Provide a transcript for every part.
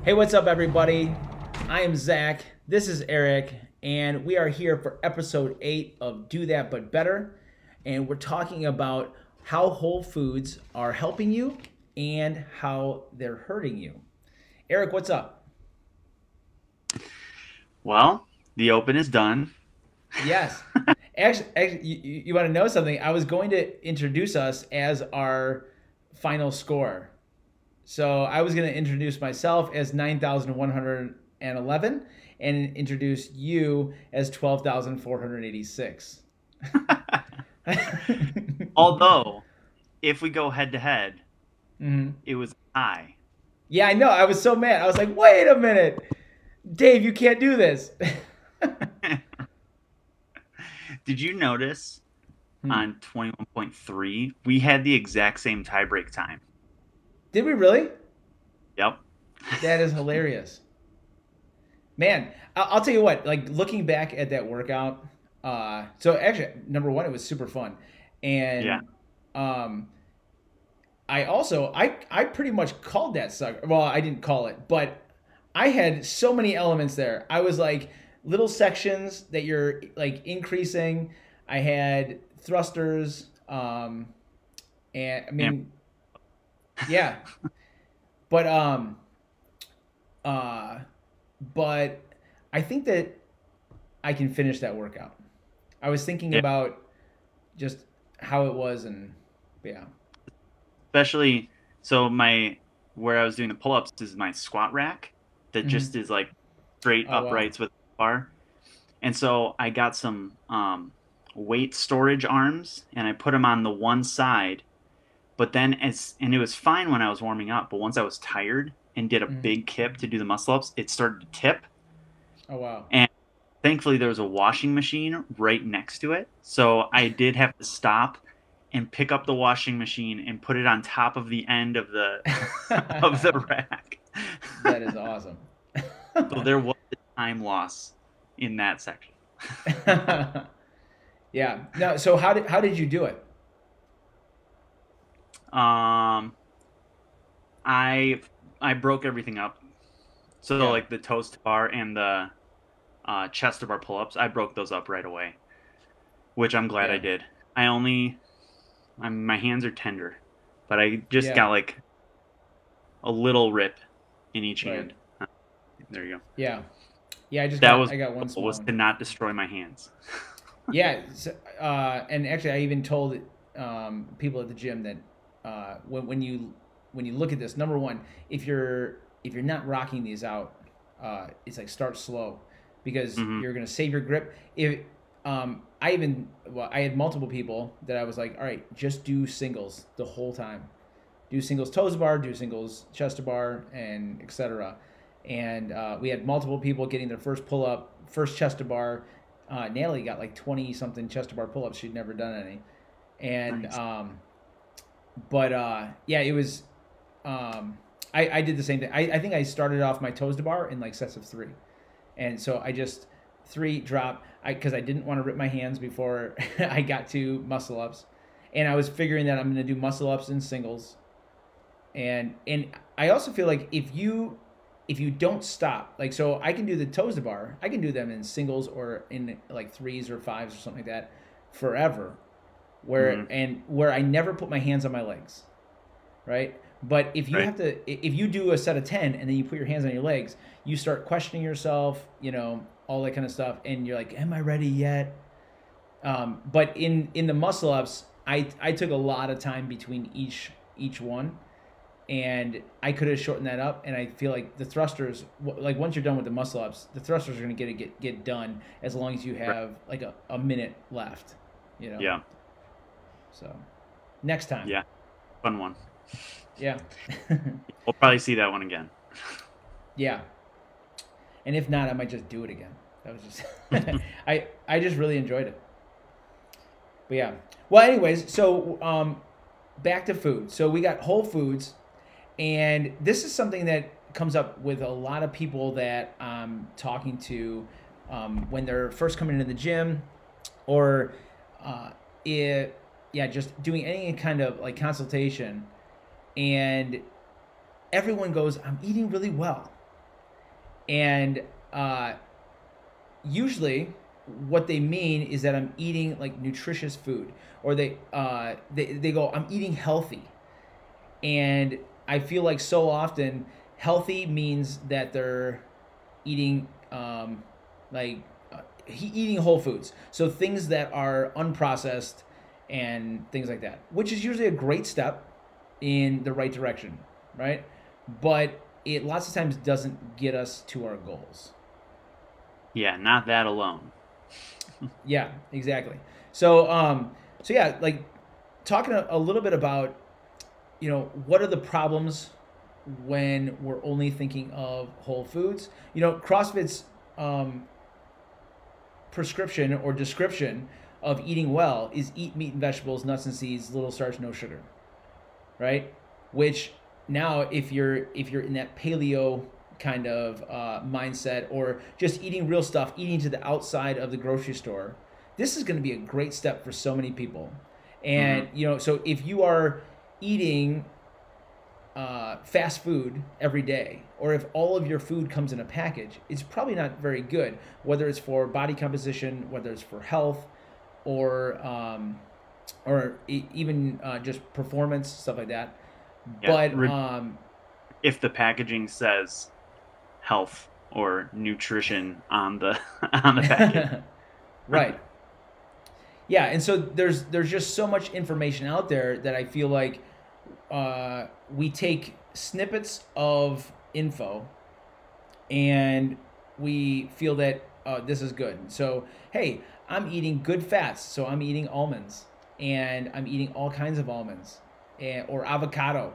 Hey, what's up, everybody? I am Zach. This is Eric, and we are here for episode 8 of Do That But Better. And we're talking about how whole foods are helping you and how they're hurting you. Eric, what's up? Well, the open is done. Yes. Actually, you want to know something? I was going to introduce us as our final score. So I was going to introduce myself as 9,111 and introduce you as 12,486. Although, if we go head to head, Mhm. it was I. Yeah, I know. I was so mad. I was like, wait a minute. Dave, you can't do this. Did you notice Hmm. on 21.3 we had the exact same tiebreak time? Did we really? Yep. That is hilarious. Man, I'll tell you what, like looking back at that workout, so actually, number one, it was super fun. Yeah. And um, I pretty much called that sucker. Well, I didn't call it, but I had so many elements there. I was like little sections that you're like increasing. I had thrusters, and I And mean, yeah, but uh, but I think that I can finish that workout. I was thinking yeah, about just how it was, and yeah. especially so my where I was doing the pull-ups is my squat rack that just Hmm. is like straight Oh wow. uprights with a bar. And so I got some weight storage arms and I put them on the one side. But then and it was fine when I was warming up, but once I was tired and did a Hmm. big kip to do the muscle ups, it started to tip. Oh wow. And thankfully there was a washing machine right next to it. So I did have to stop and pick up the washing machine and put it on top of the end of the of the rack. That is awesome. So there was a time loss in that section. Yeah. No. So how did you do it? Um I I broke everything up. So Yeah. like the toast bar and the chest of our pull-ups, I broke those up right away, which I'm glad I Yeah. did. I only, my hands are tender, but I just Yeah. got like a little rip in each Right. hand. There you go. Yeah. Yeah. I just That got was I got my one goal, small was one. to not destroy my hands. Yeah. And actually, I even told people at the gym that when you look at this, number one, if you're not rocking these out, it's like start slow because Hmm. you're gonna save your grip. If I had multiple people that I was like, all right, just do singles the whole time. Do singles toes bar, do singles chest to bar, and etc. And we had multiple people getting their first pull up, first chest to bar. Natalie got like 20 something chest to bar pull ups. She'd never done any. And Nice. but yeah, it was. I did the same thing. I think I started off my toes to bar in like sets of three, and so I just three drop. Because I didn't want to rip my hands before I got to muscle ups, and I was figuring that I'm going to do muscle ups in singles, and I also feel like if you don't stop, like so I can do the toes to bar, I can do them in singles or in like threes or fives or something like that forever, Hmm. where I never put my hands on my legs, right? But Right. if you do a set of 10 and then you put your hands on your legs, you start questioning yourself, all that kind of stuff, and you're like, am I ready yet? But in the muscle ups, I took a lot of time between each one, and I could have shortened that up. And I feel like the thrusters, like once you're done with the muscle ups, the thrusters are going to get done as long as you Right. have like a minute left, you know. Yeah. So next time, Yeah. Fun one. yeah, We'll probably see that one again. yeah. And if not, I might just do it again. That was just I just really enjoyed it. But yeah. Well, anyways, so back to food. So we got whole foods, and this is something that comes up with a lot of people that I'm talking to when they're first coming into the gym, or uh, it, yeah, just doing any kind of like consultation, and everyone goes, "I'm eating really well." And uh, usually what they mean is that I'm eating like nutritious food, or they go, I'm eating healthy. And I feel like so often healthy means that they're eating like eating whole foods, so things that are unprocessed and things like that, which is usually a great step in the right direction, right? But it lots of times doesn't get us to our goals. Yeah, not that alone. Yeah, exactly. So yeah, like talking a little bit about, what are the problems when we're only thinking of whole foods. CrossFit's prescription or description of eating well is eat meat and vegetables, nuts and seeds, little starch, no sugar, right? Which now, if you're in that paleo kind of mindset, or just eating real stuff, eating to the outside of the grocery store, this is going to be a great step for so many people. Hmm. And so if you are eating fast food every day, or if all of your food comes in a package, it's probably not very good, whether it's for body composition, whether it's for health, or even just performance, stuff like that. Yeah. But If the packaging says health or nutrition on the on the package. right, yeah, and so there's just so much information out there that I feel like we take snippets of info and we feel that this is good. So, hey, I'm eating good fats, so I'm eating almonds, and I'm eating all kinds of almonds, or avocado.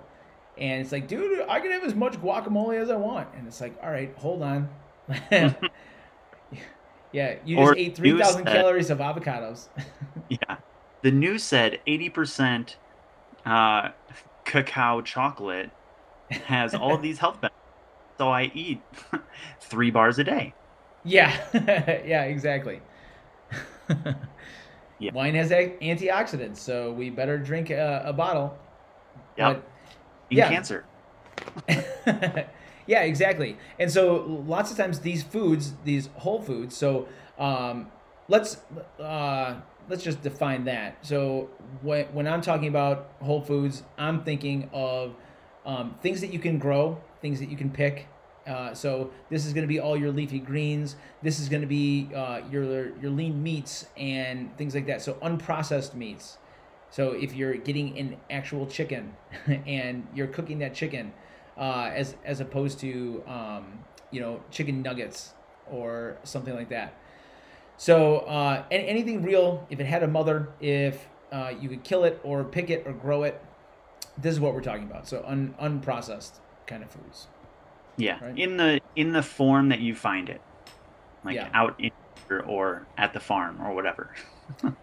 And it's like, dude, I can have as much guacamole as I want. And it's like, all right, hold on. Yeah, you just Or ate the news 3,000 said, calories of avocados. yeah, the news said 80% uh, cacao chocolate has all of these health benefits. So I eat 3 bars a day. Yeah, yeah, exactly. Yeah. Wine has antioxidants, so we better drink a bottle. Yep. But In yeah, cancer. yeah, exactly. And so lots of times these foods, these whole foods. So um, let's let's just define that. So when I'm talking about whole foods, I'm thinking of things that you can grow, things that you can pick. So this is going to be all your leafy greens. This is going to be your lean meats and things like that. So unprocessed meats. So if you're getting an actual chicken and you're cooking that chicken, as opposed to chicken nuggets or something like that. So anything real, if it had a mother, if you could kill it or pick it or grow it, this is what we're talking about. So unprocessed kind of foods, Yeah. right? In the form that you find it, like Yeah. out in nature or at the farm or whatever.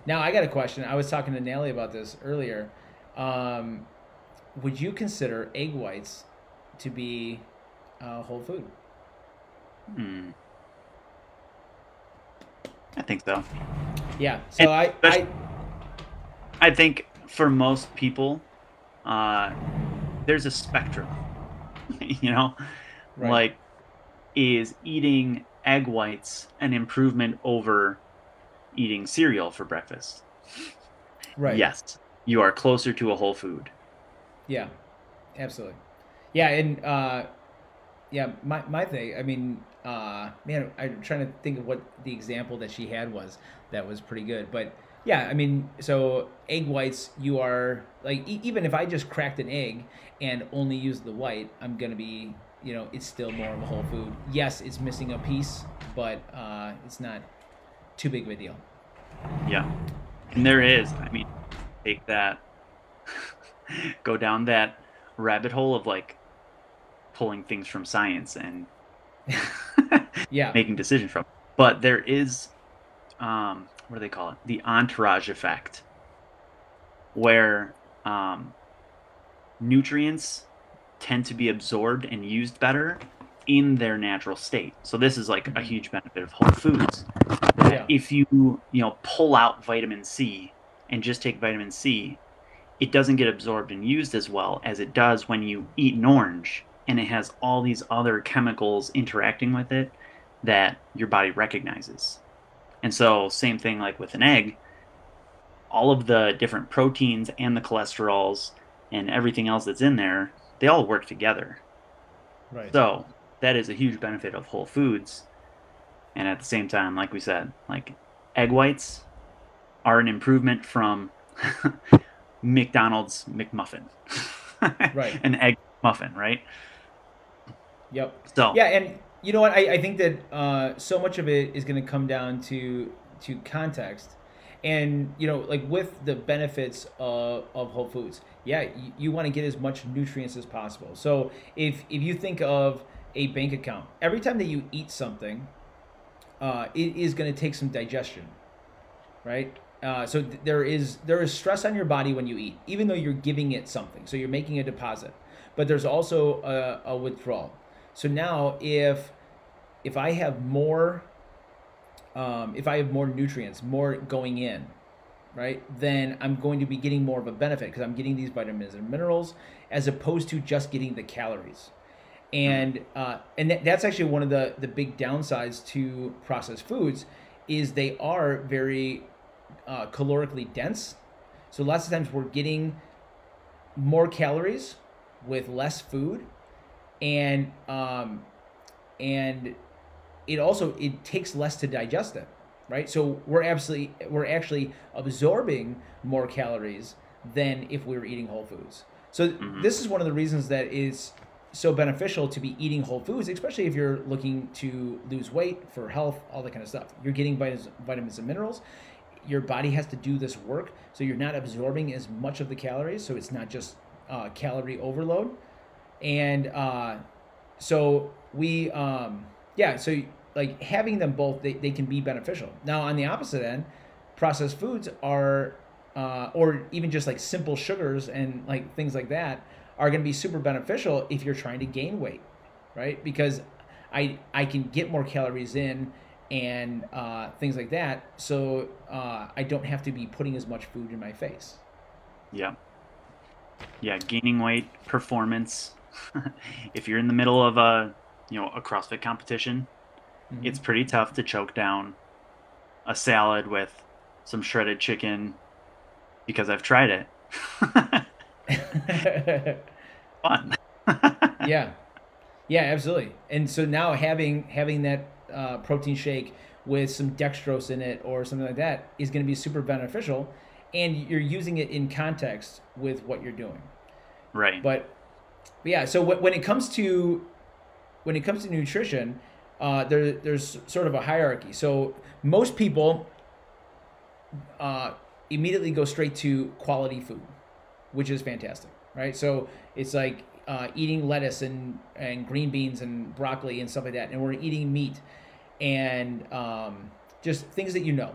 Now I got a question. I was talking to Nelly about this earlier. Um, would you consider egg whites to be whole food? Hmm. I think so. Yeah. And So I, especially, I I think for most people, uh, there's a spectrum. You know, right, like, is eating egg whites an improvement over eating cereal for breakfast? right. Yes, you are closer to a whole food. Yeah, absolutely. Yeah, and yeah, my thing. I mean, man, I'm trying to think of what the example that she had was that was pretty good. But yeah, I mean, so egg whites, you are like even if I just cracked an egg and only used the white, I'm gonna be, it's still more of a whole food. Yes, it's missing a piece, but it's not too big of a deal. Yeah, and there is. I mean, take that, go down that rabbit hole of like pulling things from science and Yeah, making decisions from. But there is, what do they call it? The entourage effect, where nutrients tend to be absorbed and used better in their natural state. So this is like a hmm, huge benefit of whole foods. That yeah, if you pull out vitamin C and just take vitamin C, it doesn't get absorbed and used as well as it does when you eat an orange and it has all these other chemicals interacting with it that your body recognizes. And so, same thing like with an egg, all of the different proteins and the cholesterols and everything else that's in there, they all work together. Right. So, that is a huge benefit of whole foods. And at the same time, like we said, like egg whites are an improvement from McDonald's McMuffin, Right. an egg muffin, right? Yep. So, Yeah, and you know what? I think that so much of it is going to come down to context, and you know, like with the benefits of Whole Foods. Yeah, you want to get as much nutrients as possible. So if you think of a bank account, every time that you eat something, it is going to take some digestion, right? So there is stress on your body when you eat, even though you're giving it something. So you're making a deposit, but there's also a withdrawal. So now, if I have more, if I have more nutrients, more going in, right, then I'm going to be getting more of a benefit because I'm getting these vitamins and minerals as opposed to just getting the calories. mhm, And that's actually one of the big downsides to processed foods is they are very calorically dense. So lots of times we're getting more calories with less food, and and it takes less to digest it, right? So we're actually absorbing more calories than if we were eating whole foods. So mhm, this is one of the reasons that is so beneficial to be eating whole foods, especially if you're looking to lose weight for health, all that kind of stuff. You're getting vitamins and minerals. Your body has to do this work, so you're not absorbing as much of the calories, so it's not just calorie overload. And so we yeah, so like having them both, they can be beneficial. Now on the opposite end, processed foods are or even just like simple sugars and like things like that are going to be super beneficial if you're trying to gain weight, right? Because I can get more calories in and things like that, so I don't have to be putting as much food in my face. yeah, yeah, gaining weight, performance. If you're in the middle of a CrossFit competition, Hmm. it's pretty tough to choke down a salad with some shredded chicken because I've tried it. Fun. Yeah, yeah, absolutely. And so now having that protein shake with some dextrose in it or something like that is going to be super beneficial, and you're using it in context with what you're doing. Right. But yeah, so when it comes to nutrition, there's sort of a hierarchy. So most people uh, immediately go straight to quality food, which is fantastic, right? So it's like eating lettuce and green beans and broccoli and stuff like that, and we're eating meat and just things that you know.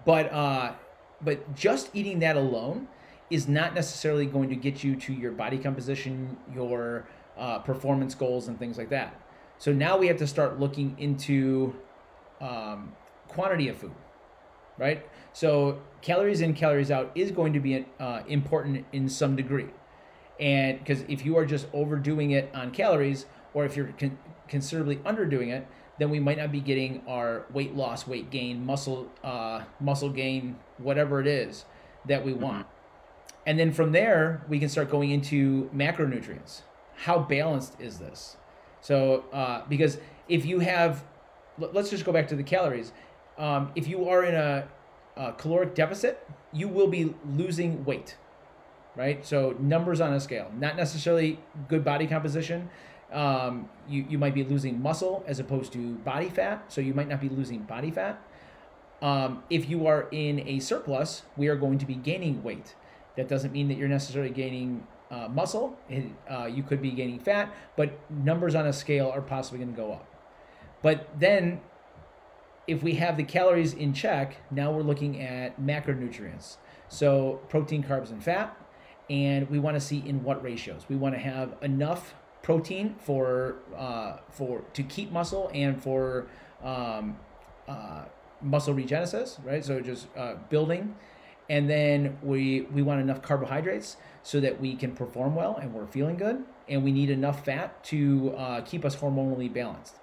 But just eating that alone is not necessarily going to get you to your body composition, your performance goals, and things like that. So now we have to start looking into quantity of food, right? So calories in, calories out is going to be important in some degree, and because if you are just overdoing it on calories, or if you're considerably underdoing it, then we might not be getting our weight loss, weight gain, muscle gain, whatever it is that we Hmm. want. And then from there, we can start going into macronutrients. How balanced is this? So, because if you have, let's just go back to the calories. If you are in a caloric deficit, you will be losing weight, right? So numbers on a scale, not necessarily good body composition. You might be losing muscle as opposed to body fat, so you might not be losing body fat. If you are in a surplus, we are going to be gaining weight. That doesn't mean that you're necessarily gaining muscle. You could be gaining fat, but numbers on a scale are possibly going to go up. But then, if we have the calories in check, now we're looking at macronutrients. So, protein, carbs, and fat. And we want to see in what ratios. We want to have enough protein for to keep muscle and for um, uh, muscle regenesis, right? So just building, and then we want enough carbohydrates so that we can perform well and we're feeling good. and we need enough fat to keep us hormonally balanced.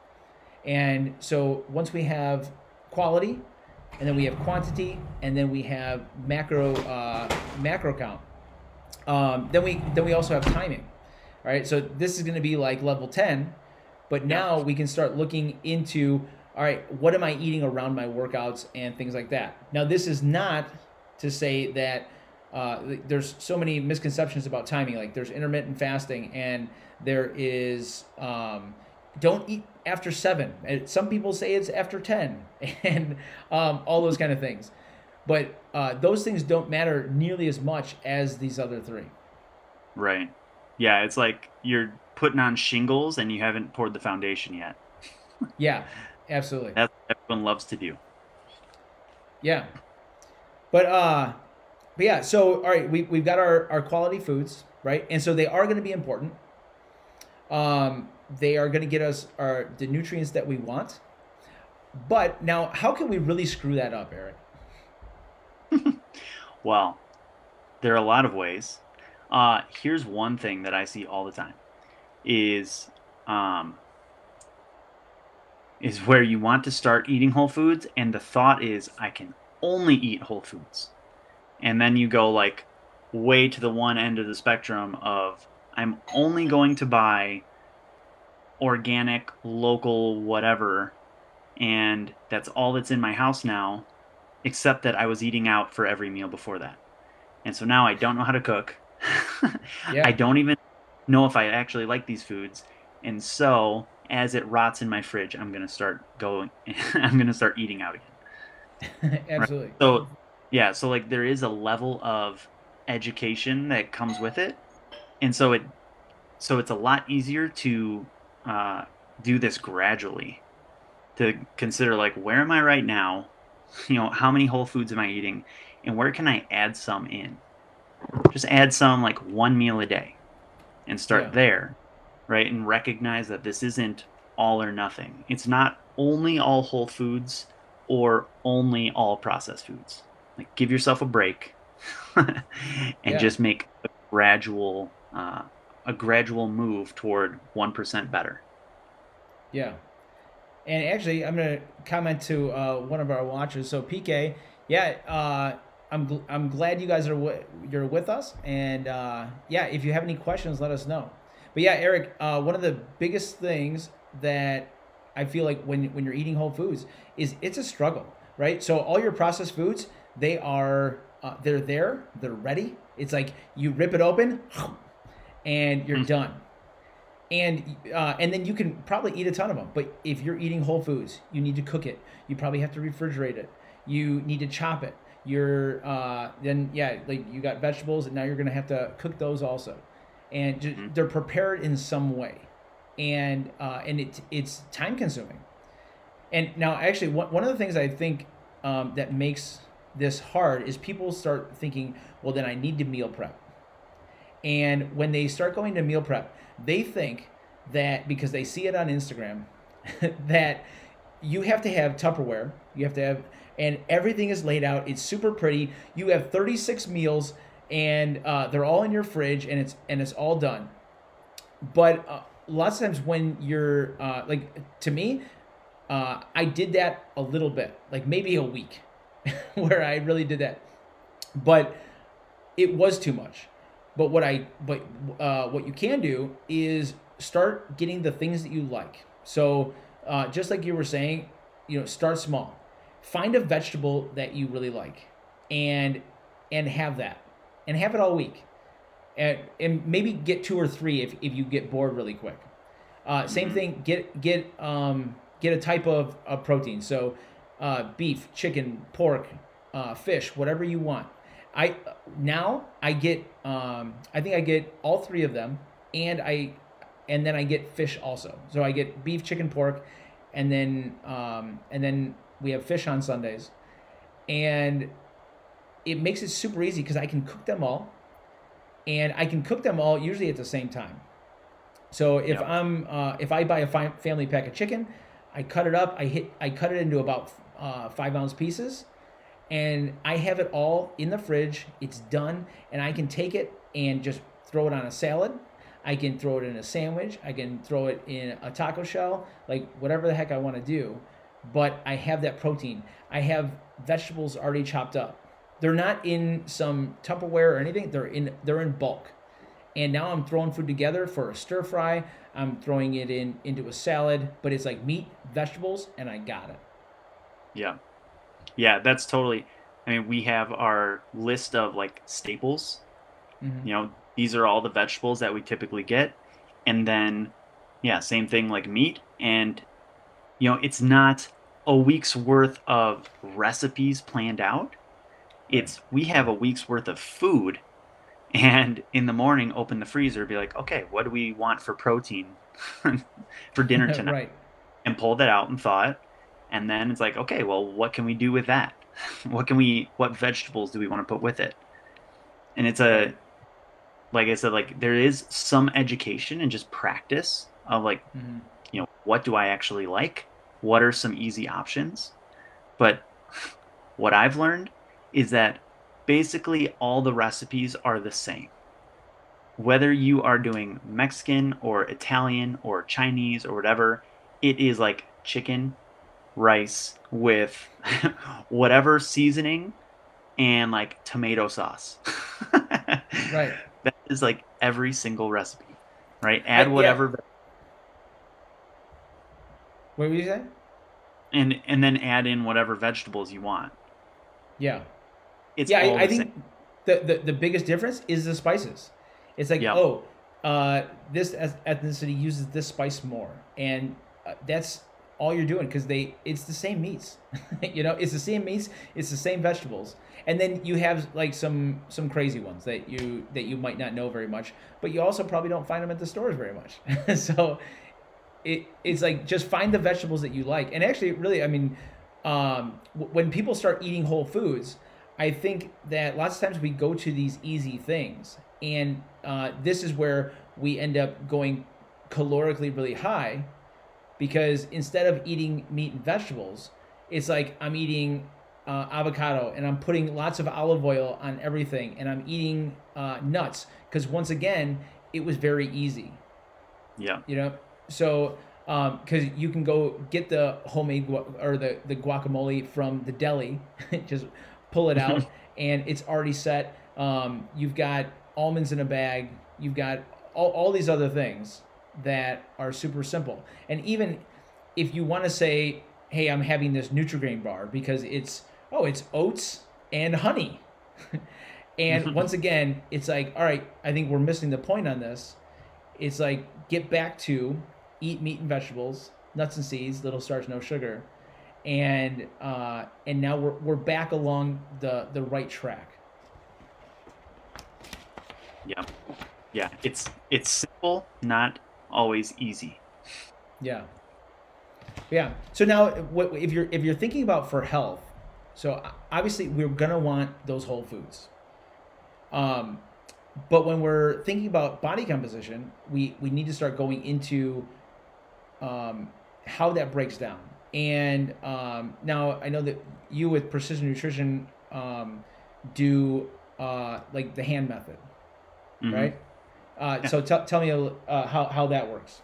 And so once we have quality, and then we have quantity, and then we have macro count, then we also have timing. All right, so this is going to be like level 10, but now we can start looking into, all right, what am I eating around my workouts and things like that. Now, this is not to say that there's so many misconceptions about timing. Like there's intermittent fasting, and there is don't eat after 7. And some people say it's after 10, and all those kind of things. But those things don't matter nearly as much as these other 3. Right. Yeah, it's like you're putting on shingles and you haven't poured the foundation yet. Yeah, absolutely. That's what everyone loves to do. Yeah. But yeah, so all right, we've got our quality foods, right? And so they are going to be important. They are going to get us the nutrients that we want. But now, how can we really screw that up, Eric? Well, there are a lot of ways. Here's one thing that I see all the time is where you want to start eating whole foods, and the thought is, I can only eat whole foods. And then you go like way to the one end of the spectrum of, I'm only going to buy organic, local, whatever, and that's all that's in my house now, except that I was eating out for every meal before that. And so now I don't know how to cook. Yeah. I don't even know if I actually like these foods. And so as it rots in my fridge, I'm going to start eating out again. Absolutely. Right? So yeah, so like there is a level of education that comes with it. And so it's a lot easier to do this gradually, to consider like, where am I right now? How many whole foods am I eating, and where can I add some in? Just add some, like 1 meal a day, and start there, right? And recognize that this isn't all or nothing. It's not only all whole foods or only all processed foods. Like, give yourself a break and just make a gradual move toward 1% better. Yeah. And actually, I'm going to comment to one of our watchers. So PK, I'm glad you guys you're with us. And if you have any questions, let us know. But yeah, Eric, one of the biggest things that I feel like when you're eating whole foods is it's a struggle, right? So all your processed foods, they're there, they're ready. It's like you rip it open and you're done. And then you can probably eat a ton of them. But if you're eating whole foods, you need to cook it. You probably have to refrigerate it. You need to chop it. Like you got vegetables, and now you're going to have to cook those also. And they're prepared in some way, and it's time consuming. And now, actually, one of the things I think that makes this hard is people start thinking, well, then I need to meal prep. And when they start going to meal prep, they think that because they see it on Instagram, that you have to have Tupperware, and everything is laid out. It's super pretty. You have 36 meals, and they're all in your fridge, and it's all done. But lots of times when you're to me, I did that a little bit, like maybe a week, where I really did that, but it was too much. But what you can do is start getting the things that you like. So just like you were saying, start small. Find a vegetable that you really like, and have that, and have it all week, and maybe get 2 or 3 if you get bored really quick. Same thing. Get a type of protein. So beef, chicken, pork, fish, whatever you want. I get I think I get all 3 of them, and then I get fish also. So I get beef, chicken, pork, and then we have fish on Sundays, and it makes it super easy because I can cook them all, and I can cook them all usually at the same time. So if if I buy a family pack of chicken, I cut it up. I cut it into about 5-ounce pieces. And I have it all in the fridge. It's done, and I can take it and just throw it on a salad. I can throw it in a sandwich. I can throw it in a taco shell, like whatever the heck I want to do. But I have that protein. I have vegetables already chopped up. They're not in some Tupperware or anything. They're in bulk. And now I'm throwing food together for a stir fry. I'm throwing it into a salad, but it's like meat, vegetables, and I got it. Yeah. Yeah, that's totally. I mean, we have our list of like staples. Hmm. These are all the vegetables that we typically get. And then, yeah, same thing like meat. And, it's not a week's worth of recipes planned out. Right. It's we have a week's worth of food. And in the morning, open the freezer, be like, okay, what do we want for protein for dinner tonight? Right. And pull that out and thaw it. And then it's like, okay, well, what can we do with that? What vegetables do we want to put with it? And it's Right. like I said, like there is some education and just practice of like, Hmm. what do I actually like? What are some easy options? But what I've learned is that basically all the recipes are the same. Whether you are doing Mexican or Italian or Chinese or whatever, it is like chicken, rice with whatever seasoning and like tomato sauce. Right. That is like every single recipe, right? Add Yeah. whatever What were you saying? and then add in whatever vegetables you want. Yeah. It's Yeah, all I the same. think the biggest difference is the spices. It's like, Yep. oh, this ethnicity uses this spice more, and that's all you're doing because it's the same meats. It's the same meats, it's the same vegetables, and then you have like some crazy ones that you might not know very much, but you also probably don't find them at the stores very much. So it's like just find the vegetables that you like. And actually, really, I mean, when people start eating whole foods, I think that lots of times we go to these easy things, and this is where we end up going calorically really high because instead of eating meat and vegetables, it's like I'm eating avocado and I'm putting lots of olive oil on everything, and I'm eating nuts because once again, it was very easy. Yeah. you know so because you can go get the homemade or the guacamole from the deli, just pull it out and it's already set. You've got almonds in a bag, you've got all these other things that are super simple. And even if you want to say, hey, I'm having this Nutrigrain bar because it's oats and honey. And once again, it's like, all right, I think we're missing the point on this. It's like get back to eat meat and vegetables, nuts and seeds, little starch, no sugar, and now we're back along the right track. Yeah. Yeah. It's simple, not always easy. Yeah, yeah. So now, if you're thinking about for health, so obviously we're gonna want those whole foods. Um, but when we're thinking about body composition, we need to start going into how that breaks down. And now I know that you with precision nutrition do like the hand method, Hmm. right? Yeah. So tell me how that works.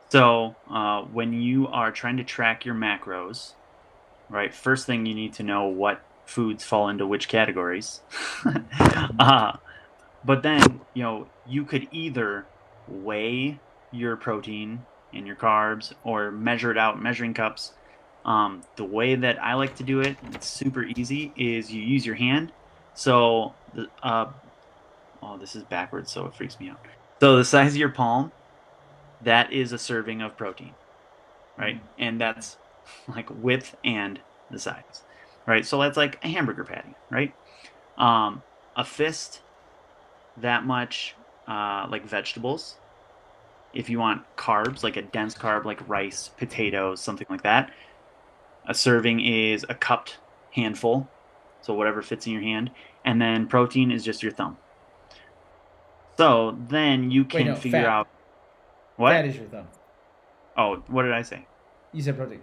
So when you are trying to track your macros, right? First thing you need to know what foods fall into which categories. Mhm. uh, but then, you could either weigh your protein and your carbs or measure it out in measuring cups. The way that I like to do it, it's super easy, is you use your hand. So oh, this is backwards, so it freaks me out. So the size of your palm, that is a serving of protein, right? Mhm. And that's like width and the size, right? So that's like a hamburger patty, right? Um, a fist, that much, like vegetables. If you want carbs, like a dense carb, like rice, potatoes, something like that, a serving is a cupped handful, so whatever fits in your hand, and then protein is just your thumb. So then you Wait, can no, figure fat. out what? Fat is your thumb. Oh, what did I say? You said protein.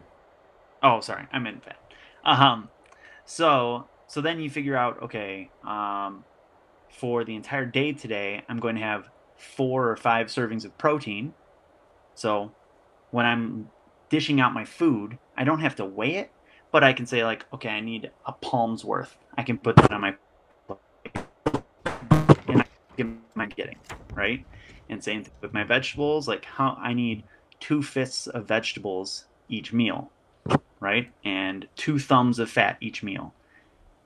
Oh, sorry, I meant fat. Um, so then you figure out, okay, for the entire day today, I'm going to have 4 or 5 servings of protein. So when I'm dishing out my food, I don't have to weigh it, but I can say like, okay, I need a palm's worth. I can put that on my plate Mhm. and I get my getting, right? And same thing with my vegetables, like how I need 2/5 of vegetables each meal, right? And 2 thumbs of fat each meal.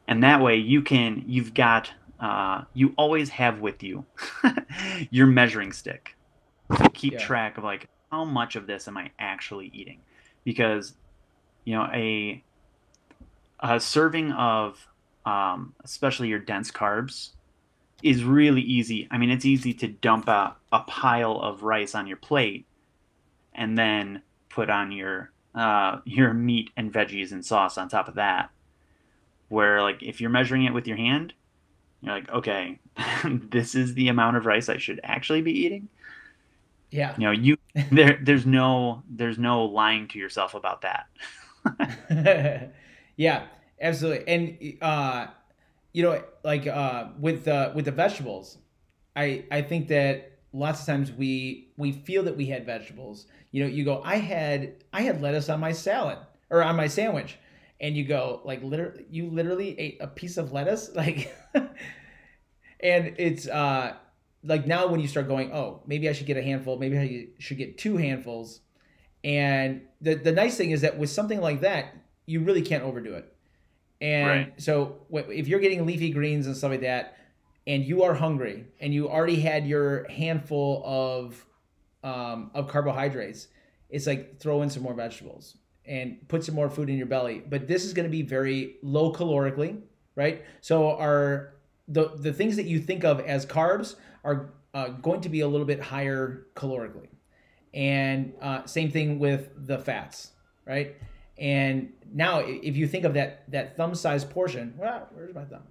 And that way you've got, you always have with you your measuring stick to keep Yeah. track of like how much of this am I actually eating, because a serving of especially your dense carbs is really easy. I mean, it's easy to dump a pile of rice on your plate and then put on your meat and veggies and sauce on top of that. Where like if you're measuring it with your hand, you're like, okay, this is the amount of rice I should actually be eating. Yeah. You there's no lying to yourself about that. Yeah, absolutely. And like with the vegetables, I think that lots of times we feel that we had vegetables. You go, I had lettuce on my salad or on my sandwich, and you go like literally you literally ate a piece of lettuce like, and it's like now when you start going, oh, maybe I should get a handful, maybe I should get two handfuls. And the nice thing is that with something like that, you really can't overdo it. And Right. so if you're getting leafy greens and stuff like that, and you are hungry and you already had your handful of carbohydrates, it's like throw in some more vegetables and put some more food in your belly. But this is going to be very low calorically, right? So the things that you think of as carbs are going to be a little bit higher calorically, and same thing with the fats, right? And now, if you think of that thumb-sized portion, well, where's my thumb?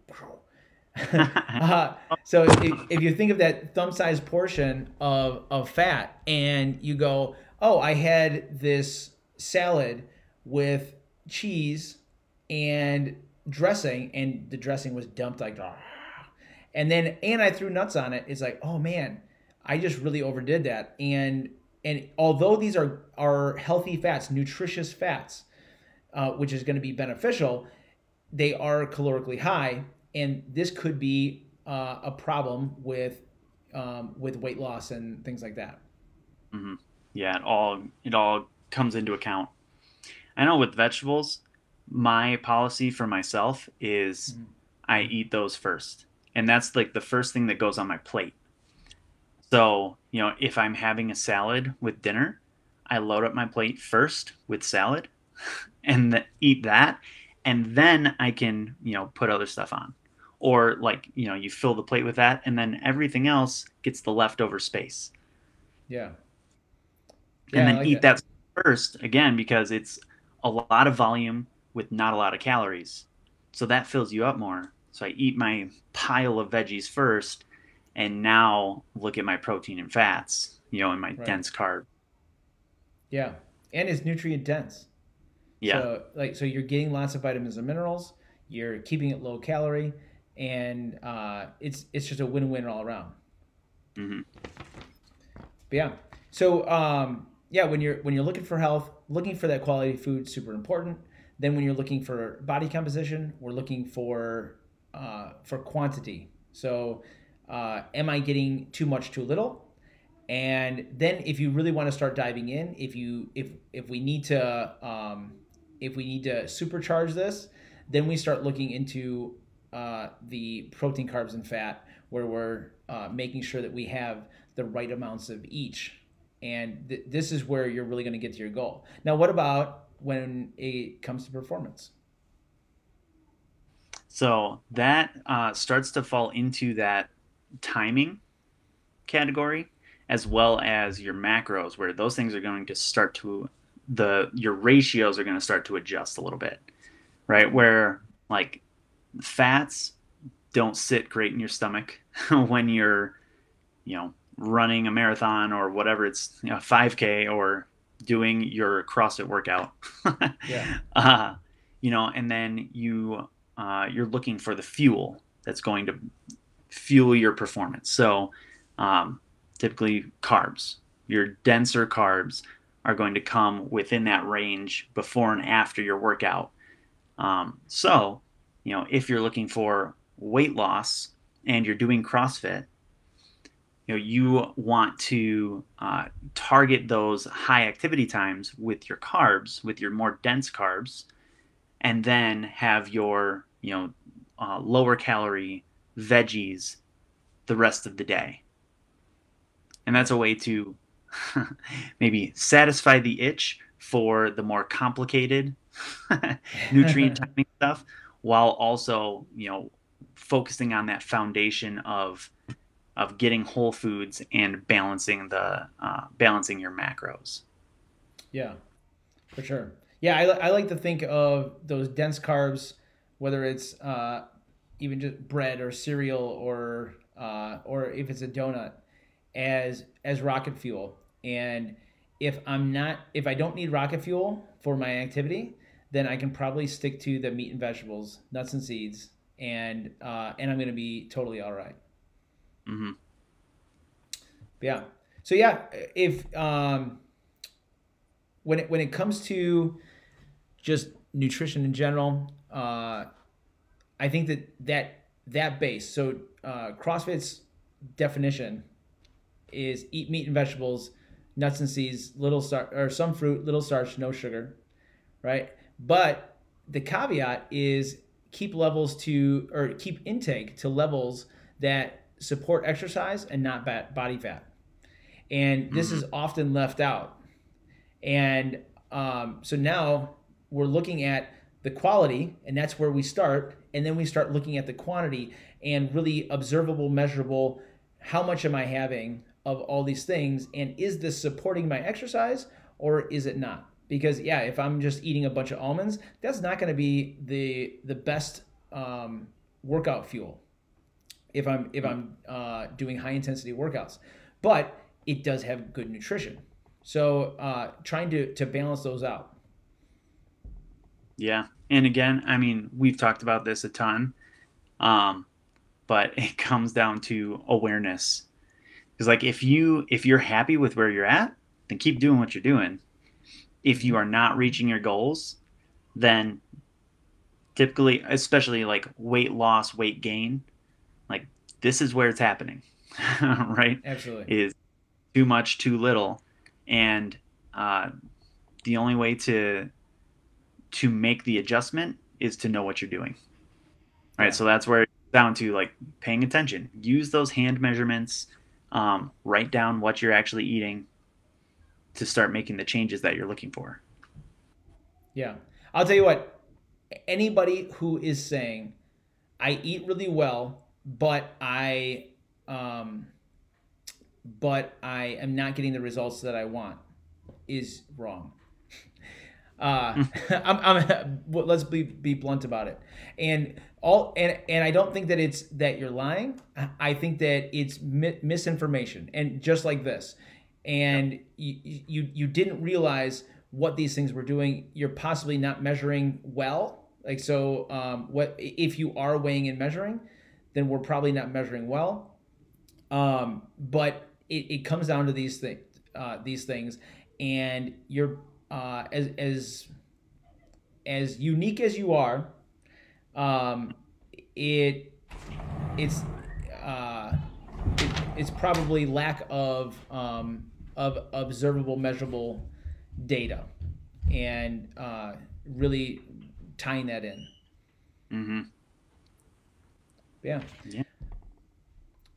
So if you think of that thumb-sized portion of fat, and you go, oh, I had this salad with cheese and dressing, and the dressing was dumped like, and I threw nuts on it. It's like, oh man, I just really overdid that. And although these are healthy fats, nutritious fats, which is going to be beneficial, they are calorically high, and this could be a problem with weight loss and things like that. Hmm. Yeah, it all comes into account. I know with vegetables, my policy for myself is Mhm. I eat those first. And that's like the first thing that goes on my plate. So, if I'm having a salad with dinner, I load up my plate first with salad and eat that. And then I can, put other stuff on. Or like, you fill the plate with that and then everything else gets the leftover space. Yeah, And yeah, I then like eat that. that first again because it's a lot of volume with not a lot of calories. So that fills you up more. So I eat my pile of veggies first and now look at my protein and fats, and my Right. dense carb. Yeah, and it's nutrient dense. Yeah. So you're getting lots of vitamins and minerals. You're keeping it low calorie, and it's just a win-win all around. Hmm. But yeah. So yeah, when you're looking for health, looking for that quality food, super important. Then when you're looking for body composition, we're looking for quantity. So am I getting too much, too little? And then if you really want to start diving in, if we need to supercharge this, then we start looking into the protein, carbs, and fat, where we're making sure that we have the right amounts of each. And this is where you're really going to get to your goal. Now, what about when it comes to performance? So that starts to fall into that timing category as well as your macros, where those things are going to start to, your ratios are going to start to adjust a little bit, right? Where like fats don't sit great in your stomach when you're, running a marathon or whatever, it's 5K or doing your CrossFit workout. Yeah. uh, and then you're looking for the fuel that's going to fuel your performance. So, um, typically carbs. Your denser carbs are going to come within that range before and after your workout. So, if you're looking for weight loss and you're doing CrossFit, you want to target those high activity times with your carbs, with your more dense carbs, and then have your lower calorie veggies the rest of the day. And that's a way to maybe satisfy the itch for the more complicated nutrient timing stuff, while also focusing on that foundation of getting whole foods and balancing your macros. Yeah, for sure. Yeah, I like to think of those dense carbs, whether it's even just bread or cereal or if it's a donut, as rocket fuel. And if I don't need rocket fuel for my activity, then I can probably stick to the meat and vegetables, nuts and seeds, and I'm gonna be totally all right. Hmm. Yeah. So yeah, if when it comes to just nutrition in general, I think that base. So CrossFit's definition is eat meat and vegetables, nuts and seeds, little starch or some fruit, little starch, no sugar, right? But the caveat is keep intake to levels that support exercise and not body fat. And this Hmm. is often left out. And so now we're looking at the quality, and that's where we start. And then we start looking at the quantity and really observable, measurable. How much am I having of all these things? And is this supporting my exercise or is it not? Because yeah, if I'm just eating a bunch of almonds, that's not going to be the best workout fuel if I'm doing high intensity workouts. But it does have good nutrition. So trying to balance those out. Yeah. And again, I mean, we've talked about this a ton, um, but it comes down to awareness. Because like if you're happy with where you're at, then keep doing what you're doing. If you Mm-hmm. are not reaching your goals, then typically, especially like weight loss, weight gain, like this is where it's happening, right? Absolutely. Is too much, too little, and uh, the only way to make the adjustment is to know what you're doing, right? Yeah. So that's where it's down to like paying attention. Use those hand measurements. Write down what you're actually eating to start making the changes that you're looking for. Yeah. I'll tell you what, anybody who is saying, I eat really well, um, but I am not getting the results that I want is wrong. Let's be blunt about it. And I don't think that it's that you're lying. I think that it's misinformation. And just like this, Yep. and you didn't realize what these things were doing. You're possibly not measuring well. Like so, what if you are weighing and measuring? Then we're probably not measuring well. But it comes down to these things, and you're as unique as you are, um, it it's uh, it's probably lack of observable, measurable data, and really tying that in. Mm-hmm. Yeah, Yeah.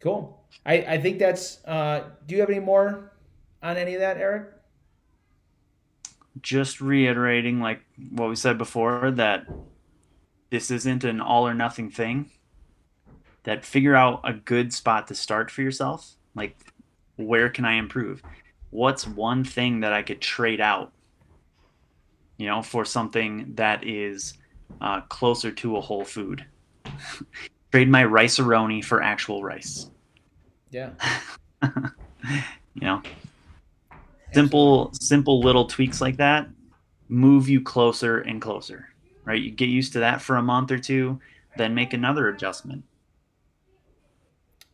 cool. I think that's. Do you have any more on any of that, Eric? Just reiterating like what we said before, that this isn't an all or nothing thing. That figure out a good spot to start for yourself. Like, where can I improve? What's one thing that I could trade out, for something that is closer to a whole food? Trade my rice-a-roni for actual rice. Yeah, you know, absolutely. simple little tweaks like that move you closer and closer, right? You get used to that for a month or two, then make another adjustment.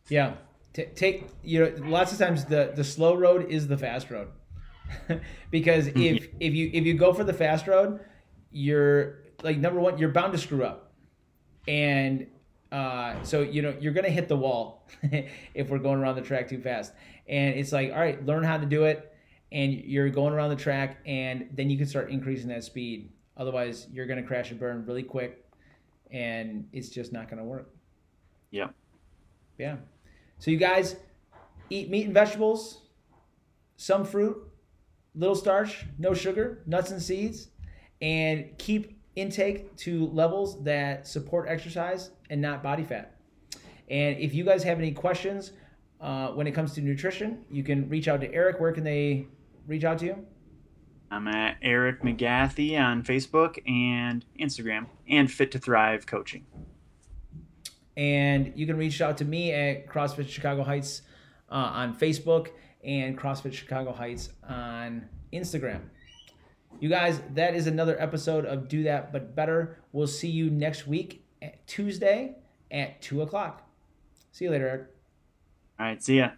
Yeah. Take lots of times the slow road is the fast road. Because if you go for the fast road, you're like, number one, you're bound to screw up. And so you're gonna hit the wall if we're going around the track too fast. And it's like, all right, learn how to do it, and you're going around the track, and then you can start increasing that speed. Otherwise, you're gonna crash and burn really quick, and it's just not gonna work. Yep. Yeah. So you guys eat meat and vegetables, some fruit, little starch, no sugar, nuts and seeds, and keep intake to levels that support exercise and not body fat. And if you guys have any questions when it comes to nutrition, you can reach out to Eric. Where can they reach out to you? I'm at Eric McGathy on Facebook and Instagram, and Fit to Thrive Coaching. And you can reach out to me at CrossFit Chicago Heights on Facebook and CrossFit Chicago Heights on Instagram. You guys, that is another episode of Do That But Better. We'll see you next week, Tuesday at 2 o'clock. See you later, Eric. All right, see ya.